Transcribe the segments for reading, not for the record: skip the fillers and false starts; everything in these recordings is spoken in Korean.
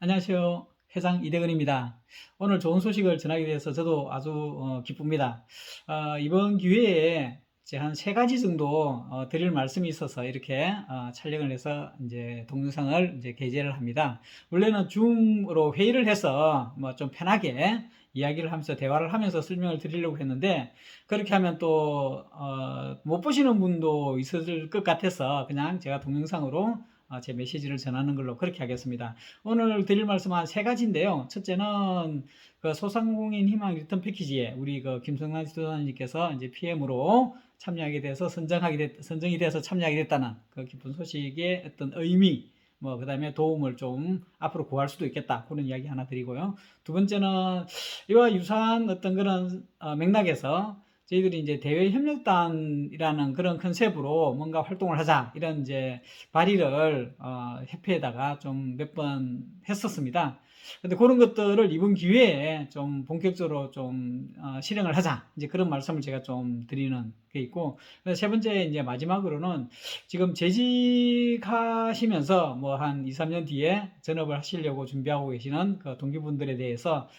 안녕하세요. 회장 이대근입니다. 오늘 좋은 소식을 전하게 돼서 저도 아주 기쁩니다. 이번 기회에 이제 한 세 가지 정도 드릴 말씀이 있어서 이렇게 촬영을 해서 이제 동영상을 이제 게재를 합니다. 원래는 줌으로 회의를 해서 뭐 좀 편하게 이야기를 하면서 대화를 하면서 설명을 드리려고 했는데, 그렇게 하면 또 못 보시는 분도 있을 것 같아서 그냥 제가 동영상으로 제 메시지를 전하는 걸로 그렇게 하겠습니다. 오늘 드릴 말씀은 한 세 가지인데요. 첫째는 그 소상공인 희망 리턴 패키지에 우리 그 김성란 지도사님께서 이제 PM으로 참여하게 돼서 선정이 돼서 참여하게 됐다는 그 기쁜 소식의 어떤 의미, 뭐 그다음에 도움을 좀 앞으로 구할 수도 있겠다, 그런 이야기 하나 드리고요. 두 번째는 이와 유사한 어떤 그런 맥락에서 저희들이 이제 대외협력단이라는 그런 컨셉으로 뭔가 활동을 하자, 이런 이제 발의를 협회에다가 좀 몇 번 했었습니다. 근데 그런 것들을 이번 기회에 좀 본격적으로 좀 실행을 하자, 이제 그런 말씀을 제가 좀 드리는 게 있고, 세 번째 이제 마지막으로는 지금 재직하시면서 뭐 한 2, 3년 뒤에 전업을 하시려고 준비하고 계시는 그 동기분들에 대해서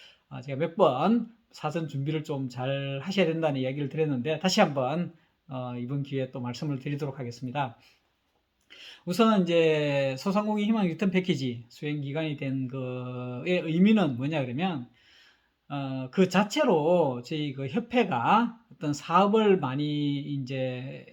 제가 몇 번 사전 준비를 좀 잘 하셔야 된다는 이야기를 드렸는데, 다시 한번 이번 기회에 또 말씀을 드리도록 하겠습니다. 우선 이제 소상공인 희망 리턴 패키지 수행 기간이 된 거의 의미는 뭐냐 그러면, 그 자체로 저희 그 협회가 어떤 사업을 많이 이제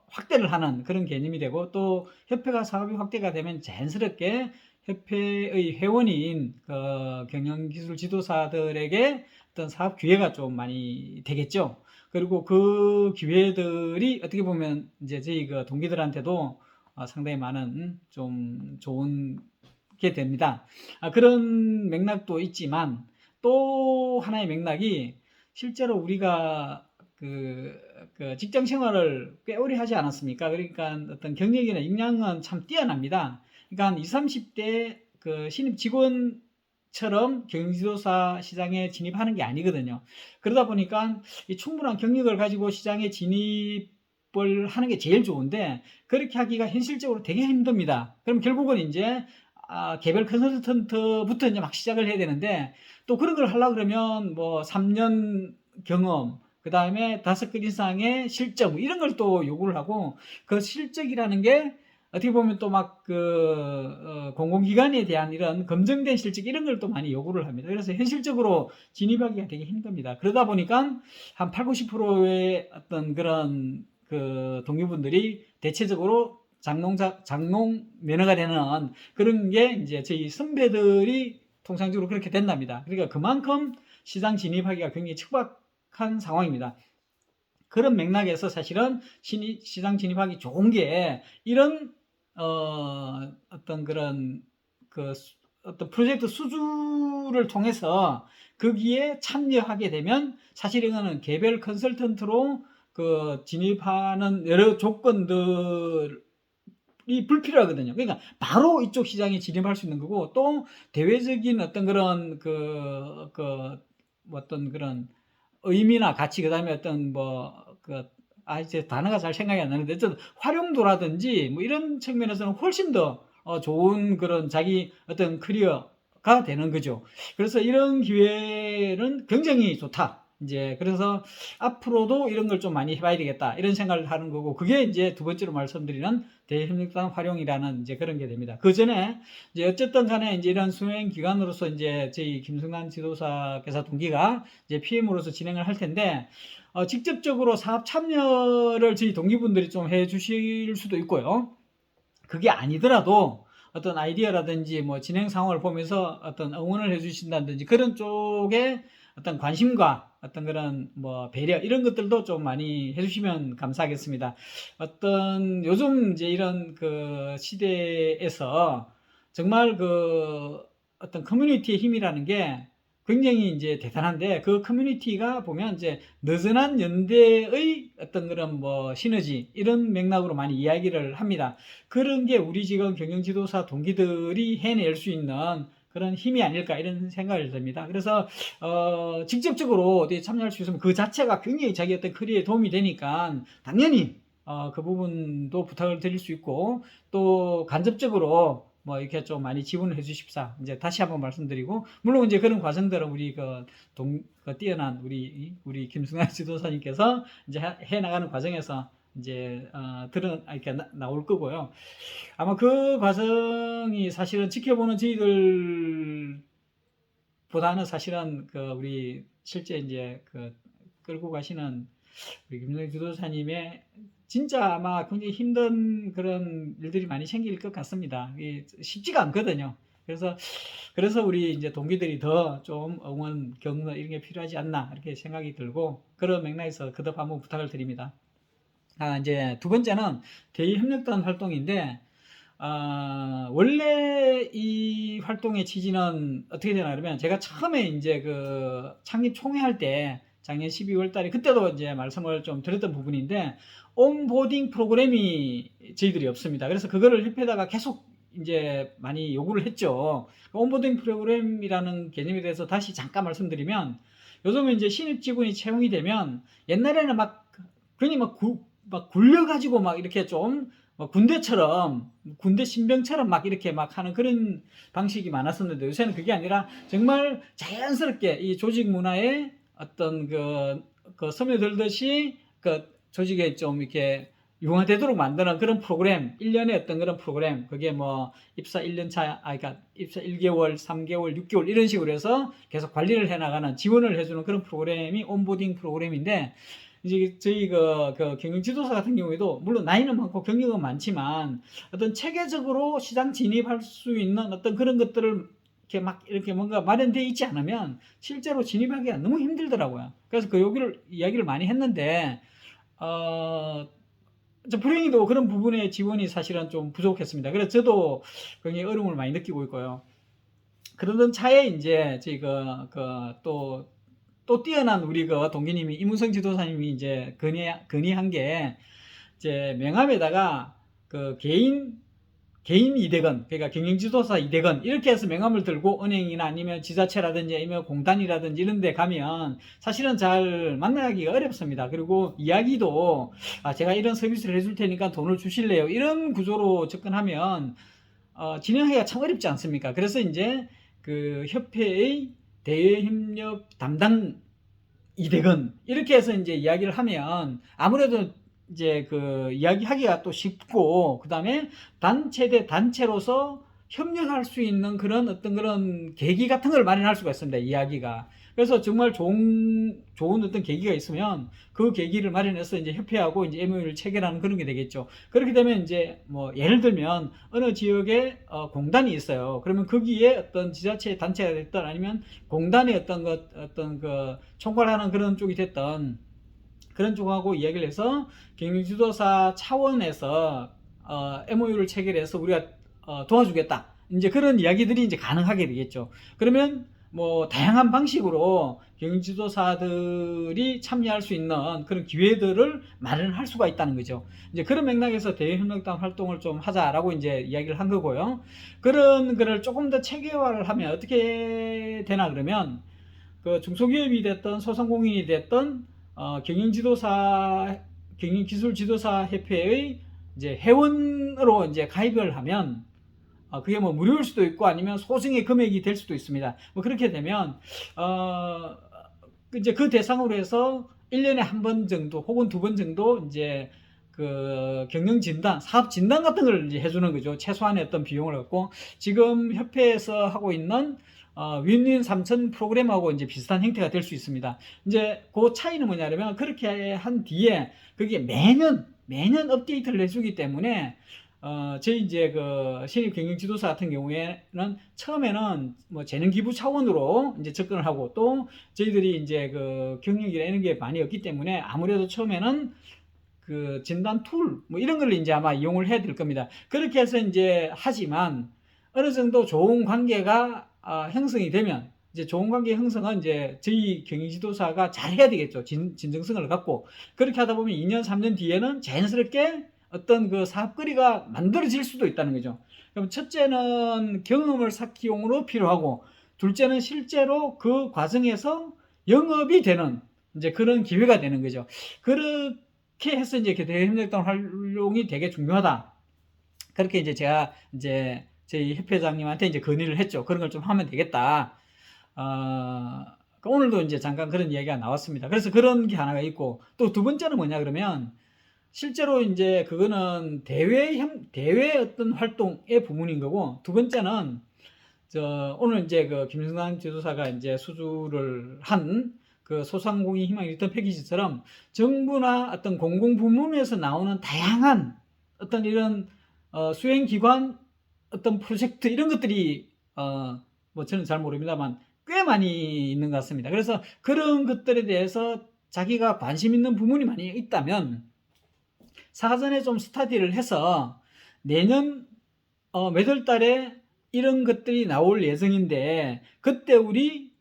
확대를 하는 그런 개념이 되고, 또 협회가 사업이 확대가 되면 자연스럽게 협회의 회원인 그 경영기술 지도사들에게 어떤 사업 기회가 좀 많이 되겠죠. 그리고 그 기회들이 어떻게 보면 이제 저희 그 동기들한테도 상당히 많은 좀 좋은 게 됩니다. 그런 맥락도 있지만, 또 하나의 맥락이, 실제로 우리가 그 직장 생활을 꽤 오래 하지 않았습니까? 그러니까 어떤 경력이나 역량은 참 뛰어납니다. 그러니까 20, 30대 그 신입 직원처럼 경영지도사 시장에 진입하는 게 아니거든요. 그러다 보니까 이 충분한 경력을 가지고 시장에 진입을 하는 게 제일 좋은데, 그렇게 하기가 현실적으로 되게 힘듭니다. 그럼 결국은 이제 개별 컨설턴트부터 이제 막 시작을 해야 되는데, 또 그런 걸 하려고 그러면 뭐 3년 경험, 그 다음에 5건 이상의 실적, 이런 걸 또 요구를 하고, 그 실적이라는 게 어떻게 보면 또 막 공공기관에 대한 이런 검증된 실적, 이런 걸 또 많이 요구를 합니다. 그래서 현실적으로 진입하기가 되게 힘듭니다. 그러다 보니까 한 8, 90%의 어떤 그런 그 동료분들이 대체적으로 장롱 면허가 되는 그런 게 이제 저희 선배들이 통상적으로 그렇게 된답니다. 그러니까 그만큼 시장 진입하기가 굉장히 척박한 상황입니다. 그런 맥락에서 사실은 시장 진입하기 좋은 게, 이런 어떤 그런 그 어떤 프로젝트 수주를 통해서 거기에 참여하게 되면, 사실 이거는 개별 컨설턴트로 그 진입하는 여러 조건들 이 불필요하거든요. 그러니까 바로 이쪽 시장에 진입할 수 있는 거고, 또 대외적인 어떤 그런 어떤 그런 의미나 가치, 그다음에 어떤 이제 단어가 잘 생각이 안 나는데, 어쨌든 활용도라든지 뭐 이런 측면에서는 훨씬 더 좋은 그런 자기 어떤 커리어가 되는 거죠. 그래서 이런 기회는 굉장히 좋다. 이제 그래서 앞으로도 이런 걸 좀 많이 해봐야 되겠다, 이런 생각을 하는 거고, 그게 이제 두 번째로 말씀드리는 대협력단 활용이라는 이제 그런 게 됩니다. 그 전에 이제 어쨌든 간에 이제 이런 수행 기관으로서 이제 저희 김승환 지도사께서 동기가 이제 PM으로서 진행을 할 텐데, 직접적으로 사업 참여를 저희 동기분들이 좀 해 주실 수도 있고요. 그게 아니더라도 어떤 아이디어라든지 뭐 진행 상황을 보면서 어떤 응원을 해주신다든지, 그런 쪽에 어떤 관심과 어떤 그런 뭐 배려, 이런 것들도 좀 많이 해주시면 감사하겠습니다. 어떤 요즘 이제 이런 그 시대에서 정말 그 어떤 커뮤니티의 힘이라는 게 굉장히 이제 대단한데, 그 커뮤니티가 보면 이제 느슨한 연대의 어떤 그런 뭐 시너지, 이런 맥락으로 많이 이야기를 합니다. 그런 게 우리 지금 경영지도사 동기들이 해낼 수 있는 그런 힘이 아닐까, 이런 생각을 듭니다. 그래서 직접적으로 어디 참여할 수 있으면 그 자체가 굉장히 자기 어떤 커리어에 도움이 되니까, 당연히 그 부분도 부탁을 드릴 수 있고, 또 간접적으로 뭐 이렇게 좀 많이 지원을 해 주십사. 이제 다시 한번 말씀드리고, 물론 이제 그런 과정들은 우리 뛰어난 우리 김승환 지도사님께서 이제 해 나가는 과정에서 이제 이렇게 나올 거고요. 아마 그 과정이 사실은 지켜보는 저희들보다는 사실은 우리 실제 이제 끌고 가시는 우리 김승환 지도사님의 진짜 아마 굉장히 힘든 그런 일들이 많이 생길 것 같습니다. 쉽지가 않거든요. 그래서 우리 이제 동기들이 더 좀 응원, 격려 이런 게 필요하지 않나 이렇게 생각이 들고, 그런 맥락에서 거듭 한번 부탁을 드립니다. 이제 두 번째는 대의협력단 활동인데, 원래 이 활동의 취지는 어떻게 되나 그러면, 제가 처음에 이제 창립 총회할 때 작년 12월 달에 그때도 이제 말씀을 좀 드렸던 부분인데, 온보딩 프로그램이 저희들이 없습니다. 그래서 그거를 협회에다가 계속 이제 많이 요구를 했죠. 온보딩 프로그램이라는 개념에 대해서 다시 잠깐 말씀드리면, 요즘은 이제 신입 직원이 채용이 되면 옛날에는 괜히 막 굴려가지고 막 이렇게 좀 군대처럼, 군대 신병처럼 막 이렇게 막 하는 그런 방식이 많았었는데, 요새는 그게 아니라 정말 자연스럽게 이 조직 문화에 어떤 스며들듯이 조직에 좀 이렇게 융화되도록 만드는 그런 프로그램, 1년에 어떤 그런 프로그램, 그게 뭐 입사 1년차, 그러니까 입사 1개월, 3개월, 6개월 이런 식으로 해서 계속 관리를 해나가는, 지원을 해주는 그런 프로그램이 온보딩 프로그램인데, 이제 저희 경영 지도사 같은 경우에도 물론 나이는 많고 경력은 많지만, 어떤 체계적으로 시장 진입할 수 있는 어떤 그런 것들을 이렇게 뭔가 마련되어 있지 않으면 실제로 진입하기가 너무 힘들더라고요. 그래서 이야기를 많이 했는데, 불행히도 그런 부분의 지원이 사실은 좀 부족했습니다. 그래서 저도 굉장히 어려움을 많이 느끼고 있고요. 그러던 차에 이제 저희가 또 뛰어난 우리 동기님이, 이문성 지도사님이 이제 건의한 게, 이제 명함에다가 개인 2대건, 그러니까 경영지도사 2대건 이렇게 해서 명함을 들고 은행이나 아니면 지자체라든지 아니면 공단이라든지 이런 데 가면 사실은 잘 만나기가 어렵습니다. 그리고 이야기도 제가 이런 서비스를 해줄 테니까 돈을 주실래요? 이런 구조로 접근하면 진행하기가 참 어렵지 않습니까? 그래서 이제 협회의 대외협력 담당 2대건 이렇게 해서 이제 이야기를 하면 아무래도 이제 이야기하기가 또 쉽고, 그 다음에 단체 대 단체로서 협력할 수 있는 그런 계기 같은 걸 마련할 수가 있습니다. 이야기가. 그래서 정말 좋은 어떤 계기가 있으면 그 계기를 마련해서 이제 협회하고 이제 MOU를 체결하는 그런 게 되겠죠. 그렇게 되면 이제 뭐 예를 들면 어느 지역에 공단이 있어요. 그러면 거기에 어떤 지자체 단체가 됐든 아니면 공단의 어떤 총괄하는 그런 쪽이 됐던 그런 쪽하고 이야기를 해서 경영지도사 차원에서 MOU를 체결해서 우리가 도와주겠다. 이제 그런 이야기들이 이제 가능하게 되겠죠. 그러면 뭐 다양한 방식으로 경영지도사들이 참여할 수 있는 그런 기회들을 마련할 수가 있다는 거죠. 이제 그런 맥락에서 대외협력단 활동을 좀 하자라고 이제 이야기를 한 거고요. 그런 거를 조금 더 체계화를 하면 어떻게 되나 그러면, 중소기업이 됐던 소상공인이 됐던 경영기술지도사 협회의 이제 회원으로 이제 가입을 하면, 그게 뭐 무료일 수도 있고 아니면 소정의 금액이 될 수도 있습니다. 뭐 그렇게 되면 이제 그 대상으로 해서 1년에 한 번 정도 혹은 2번 정도 이제 경영 진단, 사업 진단 같은 걸 이제 해주는 거죠. 최소한의 어떤 비용을 갖고, 지금 협회에서 하고 있는 윈윈 3천 프로그램하고 이제 비슷한 형태가 될 수 있습니다. 이제 그 차이는 뭐냐면, 그렇게 한 뒤에 그게 매년 업데이트를 해주기 때문에, 저희 이제 신입 경영 지도사 같은 경우에는 처음에는 뭐 재능 기부 차원으로 이제 접근을 하고, 또 저희들이 이제 경력이나 이런 게 많이 없기 때문에 아무래도 처음에는 진단 툴 뭐 이런 걸 이제 아마 이용을 해야 될 겁니다. 그렇게 해서 이제 하지만 어느 정도 좋은 관계가 형성이 되면, 이제 좋은 관계 형성은 이제 저희 경영지도사가 잘 해야 되겠죠. 진정성을 갖고. 그렇게 하다 보면 2년, 3년 뒤에는 자연스럽게 어떤 사업거리가 만들어질 수도 있다는 거죠. 그럼 첫째는 경험을 쌓기용으로 필요하고, 둘째는 실제로 그 과정에서 영업이 되는 이제 그런 기회가 되는 거죠. 그렇게 해서 이제 대외협력단 활용이 되게 중요하다. 그렇게 이제 제가 이제 저희 협회장님한테 이제 건의를 했죠. 그런 걸 좀 하면 되겠다. 오늘도 이제 잠깐 그런 이야기가 나왔습니다. 그래서 그런 게 하나가 있고, 또 두 번째는 뭐냐 그러면, 실제로 이제 그거는 대외 어떤 활동의 부분인 거고, 두 번째는 오늘 이제 그 김영삼 지도사가 이제 수주를 한 그 소상공인 희망 리턴 패키지처럼 정부나 어떤 공공부문에서 나오는 다양한 어떤 이런 수행기관 어떤 프로젝트 이런 것들이 뭐 저는 잘 모릅니다만 꽤 많이 있는 것 같습니다. 그래서 그런 것들에 대해서 자기가 관심 있는 부문이 많이 있다면 사전에 좀 스터디를 해서 내년 몇 월 달에 이런 것들이 나올 예정인데 그때 우리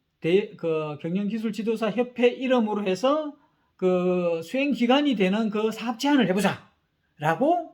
그 경영기술지도사협회 이름으로 해서 그 수행기관이 되는 그 사업 제안을 해보자 라고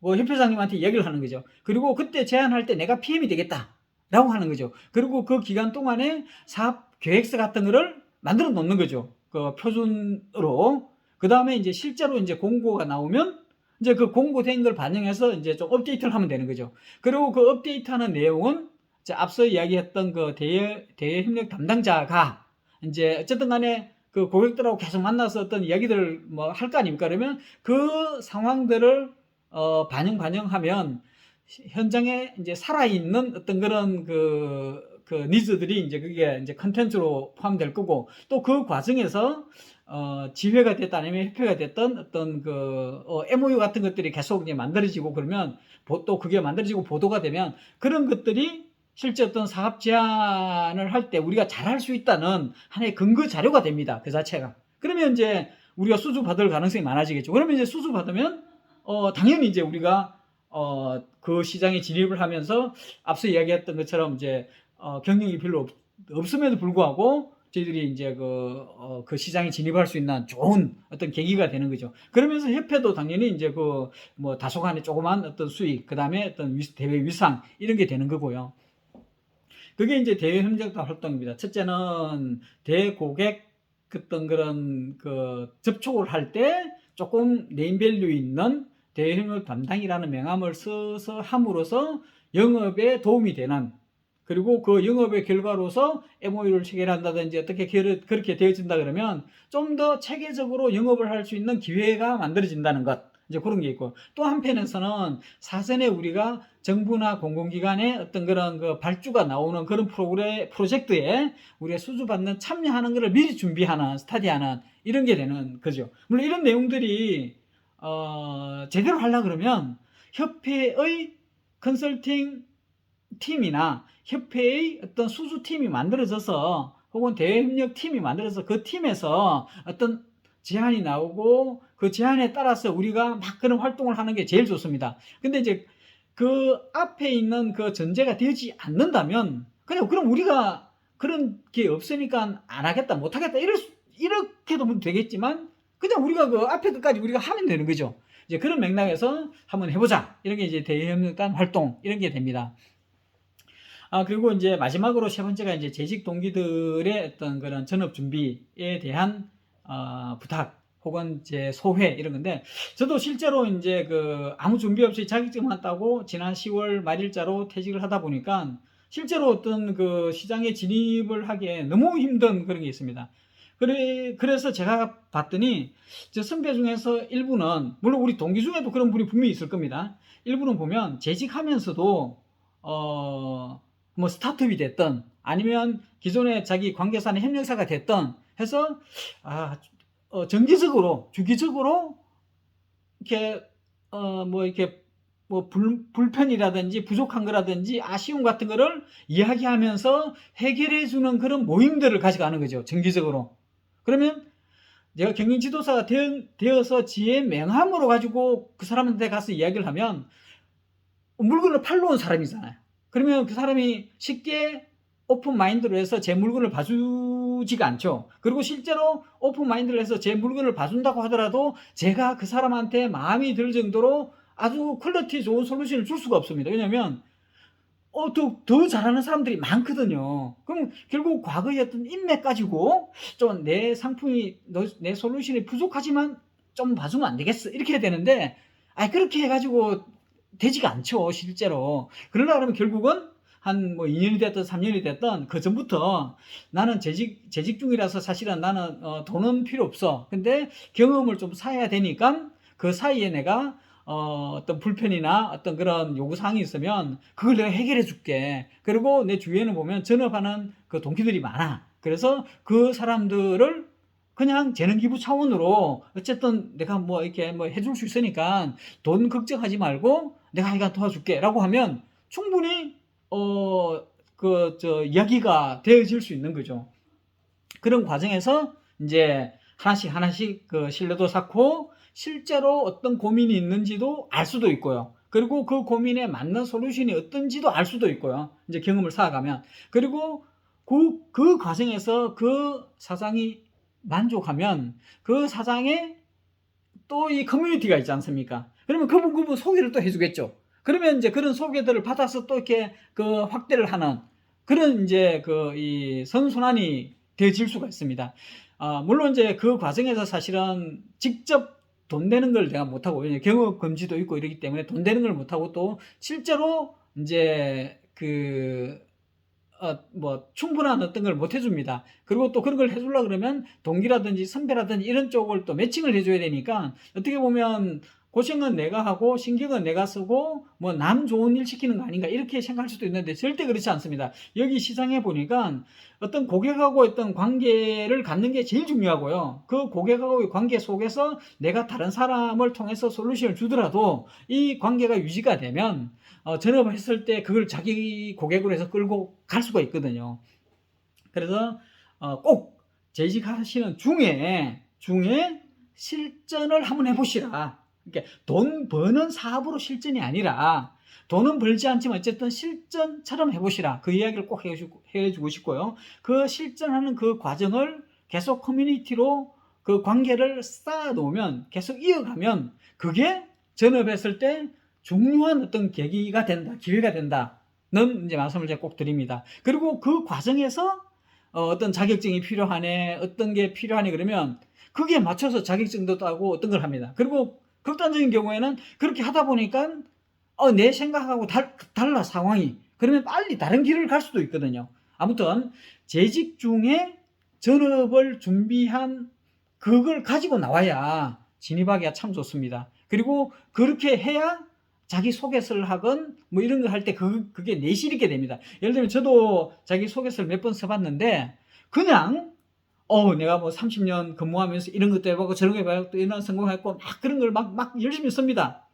뭐 협회장님한테 얘기를 하는 거죠. 그리고 그때 제안할 때 내가 PM이 되겠다 라고 하는 거죠. 그리고 그 기간 동안에 사업 계획서 같은 거를 만들어 놓는 거죠. 그 표준으로. 그 다음에 이제 실제로 이제 공고가 나오면 이제 그 공고된 걸 반영해서 이제 좀 업데이트를 하면 되는 거죠. 그리고 그 업데이트하는 내용은 앞서 이야기했던 그 대외 협력 담당자가 이제 어쨌든 간에 그 고객들하고 계속 만나서 어떤 이야기들을 뭐 할 거 아닙니까? 그러면 그 상황들을 반영하면 현장에 이제 살아있는 어떤 그런 그 니즈들이 이제 그게 이제 컨텐츠로 포함될 거고, 또 그 과정에서 지회가 됐다 아니면 협회가 됐던 어떤 그 MOU 같은 것들이 계속 이제 만들어지고, 그러면 또 그게 만들어지고 보도가 되면 그런 것들이 실제 어떤 사업 제안을 할 때 우리가 잘할 수 있다는 하나의 근거 자료가 됩니다. 그 자체가. 그러면 이제 우리가 수주 받을 가능성이 많아지겠죠. 그러면 이제 수주 받으면 당연히 이제 우리가 그 시장에 진입을 하면서 앞서 이야기했던 것처럼 이제 경쟁이 별로 없음에도 불구하고 저희들이 이제 그 시장에 진입할 수 있는 좋은 어떤 계기가 되는 거죠. 그러면서 협회도 당연히 이제 그 뭐 다소간의 조그만 어떤 수익, 그 다음에 어떤 대외 위상 이런 게 되는 거고요. 그게 이제 대외 협력 활동입니다. 첫째는 대고객 어떤 그런 그 접촉을 할 때 조금 네임밸류 있는 대외 협력 담당이라는 명함을 써서 함으로써 영업에 도움이 되는, 그리고 그 영업의 결과로서 MOU를 체결한다든지 어떻게 그렇게 되어진다 그러면 좀 더 체계적으로 영업을 할 수 있는 기회가 만들어진다는 것, 이제 그런 게 있고, 또 한편에서는 사전에 우리가 정부나 공공기관의 어떤 그런 그 발주가 나오는 그런 프로젝트에 우리가 수주받는 참여하는 것을 미리 준비하는, 스타디하는 이런 게 되는 거죠. 물론 이런 내용들이 제대로 하려고 그러면 협회의 컨설팅 팀이나 협회의 어떤 수주팀이 만들어져서, 혹은 대외협력팀이 만들어서 그 팀에서 어떤 제안이 나오고 그 제안에 따라서 우리가 막 그런 활동을 하는 게 제일 좋습니다. 근데 이제 그 앞에 있는 그 전제가 되지 않는다면 그냥 그럼 우리가 그런 게 없으니까 안 하겠다, 못 하겠다 이렇게도 되겠지만 그냥 우리가 그 앞에 것까지 우리가 하면 되는 거죠. 이제 그런 맥락에서 한번 해보자, 이런 게 이제 대외협력단 활동 이런 게 됩니다. 그리고 이제 마지막으로 세 번째가 이제 재직 동기들의 어떤 그런 전업 준비에 대한 부탁 혹은 이제 소회 이런 건데, 저도 실제로 이제 그 아무 준비 없이 자격증만 따고 지난 10월 말일자로 퇴직을 하다 보니까 실제로 어떤 그 시장에 진입을 하기에 너무 힘든 그런 게 있습니다. 그래서 제가 봤더니 저 선배 중에서 일부는, 물론 우리 동기 중에도 그런 분이 분명히 있을 겁니다. 일부는 보면 재직하면서도 뭐 스타트업이 됐든 아니면 기존에 자기 관계사나 협력사가 됐든 해서 정기적으로 주기적으로 이렇게 불편이라든지 부족한 거라든지 아쉬움 같은 거를 이야기하면서 해결해 주는 그런 모임들을 가져가는 거죠, 정기적으로. 그러면 내가 경영 지도사가 되어서 지의 명함으로 가지고 그 사람한테 가서 이야기를 하면 물건을 팔러 온 사람이잖아요. 그러면 그 사람이 쉽게 오픈 마인드로 해서 제 물건을 봐주지가 않죠. 그리고 실제로 오픈 마인드로 해서 제 물건을 봐준다고 하더라도 제가 그 사람한테 마음이 들 정도로 아주 퀄리티 좋은 솔루션을 줄 수가 없습니다. 왜냐면 더 잘하는 사람들이 많거든요. 그럼 결국 과거의 어떤 인맥 가지고 좀 내 상품이, 내 솔루션이 부족하지만 좀 봐주면 안 되겠어, 이렇게 해야 되는데, 그렇게 해가지고 되지가 않죠, 실제로. 그러려고 그러면 결국은 한 뭐 2년이 됐든 3년이 됐든 그 전부터 나는 재직 중이라서 사실은 나는 돈은 필요 없어. 근데 경험을 좀 쌓아야 되니까 그 사이에 내가 어떤 불편이나 어떤 그런 요구사항이 있으면 그걸 내가 해결해 줄게. 그리고 내 주위에는 보면 전업하는 그 동기들이 많아. 그래서 그 사람들을 그냥 재능기부 차원으로 어쨌든 내가 뭐 이렇게 뭐 해줄 수 있으니까 돈 걱정하지 말고 내가 이거 도와줄게 라고 하면 충분히 이야기가 되어질 수 있는 거죠. 그런 과정에서 이제 하나씩 그 신뢰도 쌓고 실제로 어떤 고민이 있는지도 알 수도 있고요. 그리고 그 고민에 맞는 솔루션이 어떤지도 알 수도 있고요. 이제 경험을 쌓아가면. 그리고 그 과정에서 그 사장이 만족하면 그 사장의 또 이 커뮤니티가 있지 않습니까? 그러면 그분 소개를 또 해주겠죠. 그러면 이제 그런 소개들을 받아서 또 이렇게 그 확대를 하는 그런 이제 이 선순환이 되어질 수가 있습니다. 물론 이제 그 과정에서 사실은 직접 돈 되는 걸 내가 못하고, 경업 금지도 있고 이러기 때문에 돈 되는 걸 못하고 또 실제로 이제 충분한 어떤 걸 못 해줍니다. 그리고 또 그런 걸 해주려고 그러면 동기라든지 선배라든지 이런 쪽을 또 매칭을 해줘야 되니까 어떻게 보면 고생은 내가 하고 신경은 내가 쓰고 뭐 남 좋은 일 시키는 거 아닌가 이렇게 생각할 수도 있는데 절대 그렇지 않습니다. 여기 시장에 보니까 어떤 고객하고 어떤 관계를 갖는 게 제일 중요하고요. 그 고객하고의 관계 속에서 내가 다른 사람을 통해서 솔루션을 주더라도 이 관계가 유지가 되면 전업을 했을 때 그걸 자기 고객으로 해서 끌고 갈 수가 있거든요. 그래서 꼭 재직하시는 중에 실전을 한번 해보시라. 그러니까 돈 버는 사업으로 실전이 아니라 돈은 벌지 않지만 어쨌든 실전처럼 해보시라. 그 이야기를 꼭 해주고 싶고요. 그 실전하는 그 과정을 계속 커뮤니티로 그 관계를 쌓아 놓으면 계속 이어가면 그게 전업했을 때 중요한 어떤 계기가 된다, 기회가 된다는 이제 말씀을 제가 꼭 드립니다. 그리고 그 과정에서 어떤 자격증이 필요하네, 어떤 게 필요하네 그러면 그게 맞춰서 자격증도 따고 어떤 걸 합니다. 그리고 극단적인 경우에는 그렇게 하다 보니까 내 생각하고 달라 상황이. 그러면 빨리 다른 길을 갈 수도 있거든요. 아무튼 재직 중에 전업을 준비한 그걸 가지고 나와야 진입하기가 참 좋습니다. 그리고 그렇게 해야 자기소개서를 하건 뭐 이런 걸 할 때 그게 내실 있게 됩니다. 예를 들면 저도 자기소개서를 몇 번 써봤는데 그냥 내가 뭐 30년 근무하면서 이런 것도 해보고 저런 거 해보고 또 이런 성공했고 막 그런 걸 막 열심히 씁니다.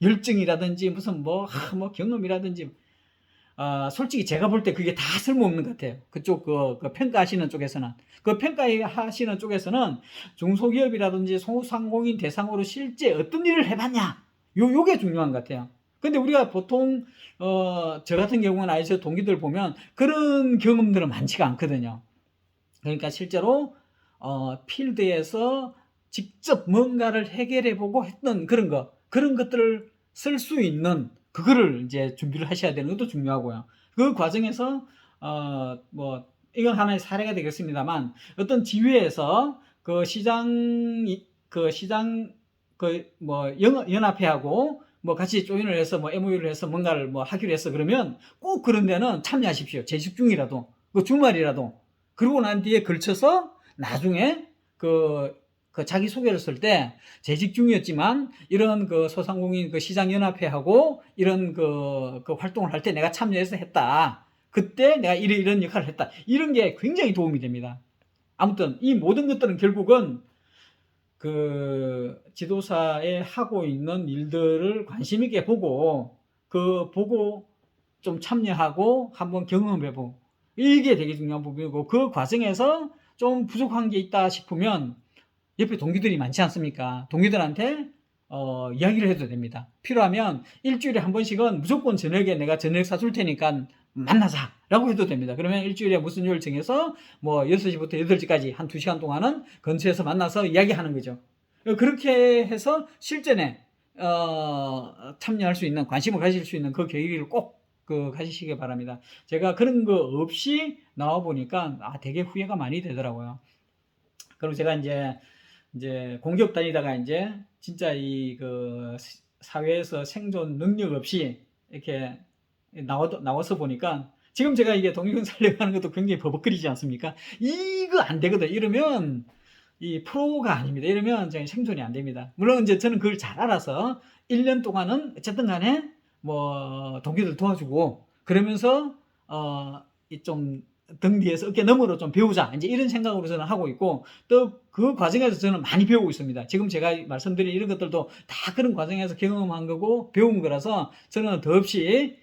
열정이라든지 무슨 뭐 경험이라든지 솔직히 제가 볼 때 그게 다 쓸모없는 것 같아요. 그쪽 그 평가하시는 쪽에서는. 그 평가하시는 쪽에서는 중소기업이라든지 소상공인 대상으로 실제 어떤 일을 해봤냐 요게 중요한 것 같아요. 근데 우리가 보통 저 같은 경우는 아이서 동기들 보면 그런 경험들은 많지가 않거든요. 그러니까 실제로 필드에서 직접 뭔가를 해결해보고 했던 그런 것들을 쓸 수 있는 그거를 이제 준비를 하셔야 되는 것도 중요하고요. 그 과정에서 이건 하나의 사례가 되겠습니다만 어떤 지회에서 연합회하고 같이 조인을 해서 MOU를 해서 뭔가를 하기로 했어 그러면 꼭 그런 데는 참여하십시오. 재직 중이라도 주말이라도. 그러고 난 뒤에 걸쳐서 나중에 자기 소개를 쓸 때 재직 중이었지만 이런 소상공인 시장연합회하고 이런 활동을 할 때 내가 참여해서 했다. 그때 내가 이런 역할을 했다. 이런 게 굉장히 도움이 됩니다. 아무튼 이 모든 것들은 결국은 지도사에 하고 있는 일들을 관심 있게 보고 좀 참여하고 한번 경험해보고 이게 되게 중요한 부분이고 그 과정에서 좀 부족한 게 있다 싶으면 옆에 동기들이 많지 않습니까? 동기들한테 이야기를 해도 됩니다. 필요하면 일주일에 한 번씩은 무조건 저녁에 내가 저녁 사줄 테니까 만나자 라고 해도 됩니다. 그러면 일주일에 무슨 요일 정해서 6시부터 8시까지 한 2시간 동안은 근처에서 만나서 이야기하는 거죠. 그렇게 해서 실전에 참여할 수 있는, 관심을 가질 수 있는 그 계기를 꼭 가지시기 바랍니다. 제가 그런 거 없이 나와 보니까 되게 후회가 많이 되더라고요. 그리고 제가 이제 공기업 다니다가 이제 진짜 사회에서 생존 능력 없이 이렇게 나와서 보니까 지금 제가 이게 동영상 촬영하는 것도 굉장히 버벅거리지 않습니까? 이거 안 되거든. 이러면 이 프로가 아닙니다. 이러면 생존이 안 됩니다. 물론 이제 저는 그걸 잘 알아서 1년 동안은 어쨌든 간에 뭐 동기들 도와주고 그러면서 좀 등 뒤에서 어깨 너머로 좀 배우자 이제 이런 생각으로 저는 하고 있고 또 그 과정에서 저는 많이 배우고 있습니다. 지금 제가 말씀드린 이런 것들도 다 그런 과정에서 경험한 거고 배운 거라서 저는 더없이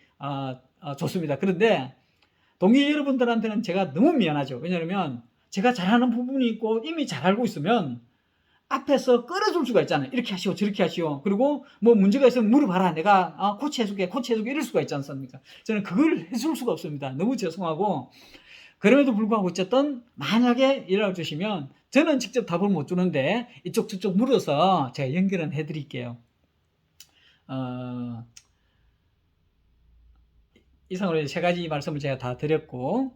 좋습니다. 그런데 동기 여러분들한테는 제가 너무 미안하죠. 왜냐하면 제가 잘하는 부분이 있고 이미 잘 알고 있으면 앞에서 끌어줄 수가 있잖아요. 이렇게 하시오 저렇게 하시오. 그리고 뭐 문제가 있으면 물어봐라. 내가 코치 해줄게 이럴 수가 있지 않습니까? 저는 그걸 해줄 수가 없습니다. 너무 죄송하고 그럼에도 불구하고 어쨌든 만약에 연락을 주시면 저는 직접 답을 못 주는데 이쪽 저쪽 물어서 제가 연결은 해드릴게요. 이상으로 세 가지 말씀을 제가 다 드렸고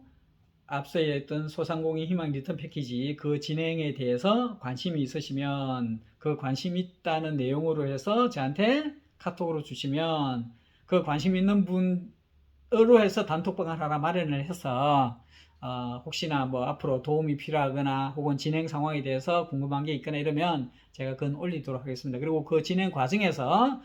앞서 했던 소상공인 희망 리턴 패키지 그 진행에 대해서 관심이 있으시면 그 관심 있다는 내용으로 해서 저한테 카톡으로 주시면 그 관심 있는 분으로 해서 단톡방을 하나 마련을 해서 혹시나 뭐 앞으로 도움이 필요하거나 혹은 진행 상황에 대해서 궁금한 게 있거나 이러면 제가 그건 올리도록 하겠습니다. 그리고 그 진행 과정에서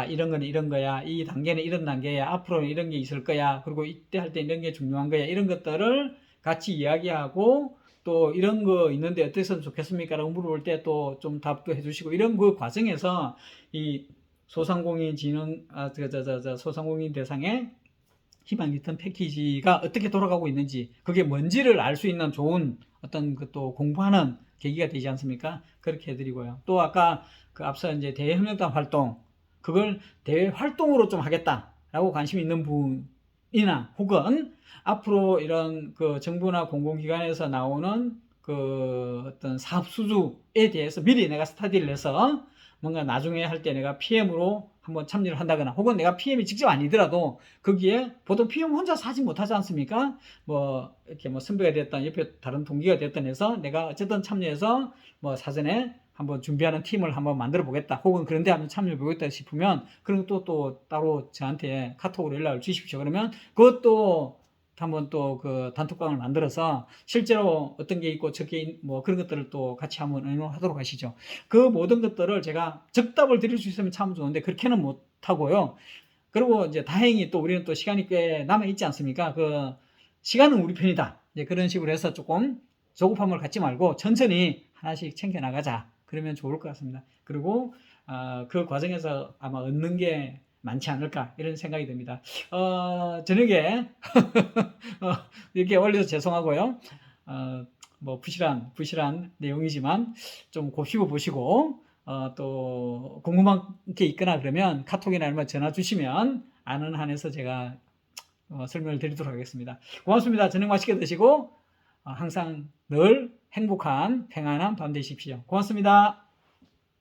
이런 건 이런 거야, 이 단계는 이런 단계야, 앞으로는 이런 게 있을 거야, 그리고 이때 할 때 이런 게 중요한 거야, 이런 것들을 같이 이야기하고 또 이런 거 있는데 어땠으면 좋겠습니까? 라고 물어볼 때 또 좀 답도 해주시고 이런 그 과정에서 이 소상공인 소상공인 대상의 희망 리턴 패키지가 어떻게 돌아가고 있는지 그게 뭔지를 알 수 있는 좋은 어떤 또 공부하는 계기가 되지 않습니까? 그렇게 해드리고요. 또 아까 그 앞서 이제 대외협력단 활동 그걸 대외 활동으로 좀 하겠다라고 관심 있는 분이나 혹은 앞으로 이런 그 정부나 공공기관에서 나오는 그 어떤 사업 수주에 대해서 미리 내가 스터디를 해서 뭔가 나중에 할 때 내가 PM으로 한번 참여를 한다거나 혹은 내가 PM이 직접 아니더라도 거기에 보통 PM 혼자서 하지 못하지 않습니까? 뭐 이렇게 뭐 선배가 됐든 옆에 다른 동기가 됐든 해서 내가 어쨌든 참여해서 뭐 사전에 한번 준비하는 팀을 한번 만들어 보겠다 혹은 그런데 한번 참여해 보겠다 싶으면 그런 것도 또 따로 저한테 카톡으로 연락을 주십시오. 그러면 그것도 한번 또 그 단톡방을 만들어서 실제로 어떤 게 있고 저게 뭐 그런 것들을 또 같이 한번 의논하도록 하시죠. 그 모든 것들을 제가 적답을 드릴 수 있으면 참 좋은데 그렇게는 못 하고요. 그리고 이제 다행히 또 우리는 또 시간이 꽤 남아 있지 않습니까? 그 시간은 우리 편이다. 이제 그런 식으로 해서 조금 조급함을 갖지 말고 천천히 하나씩 챙겨 나가자. 그러면 좋을 것 같습니다. 그리고 그 과정에서 아마 얻는 게 많지 않을까 이런 생각이 듭니다. 저녁에 이렇게 올려서 죄송하고요. 뭐 부실한 내용이지만 좀 곱씹어 보시고 또 궁금한 게 있거나 그러면 카톡이나 아니면 전화 주시면 아는 한에서 제가 설명을 드리도록 하겠습니다. 고맙습니다. 저녁 맛있게 드시고 항상 늘 행복한 평안한 밤 되십시오. 고맙습니다.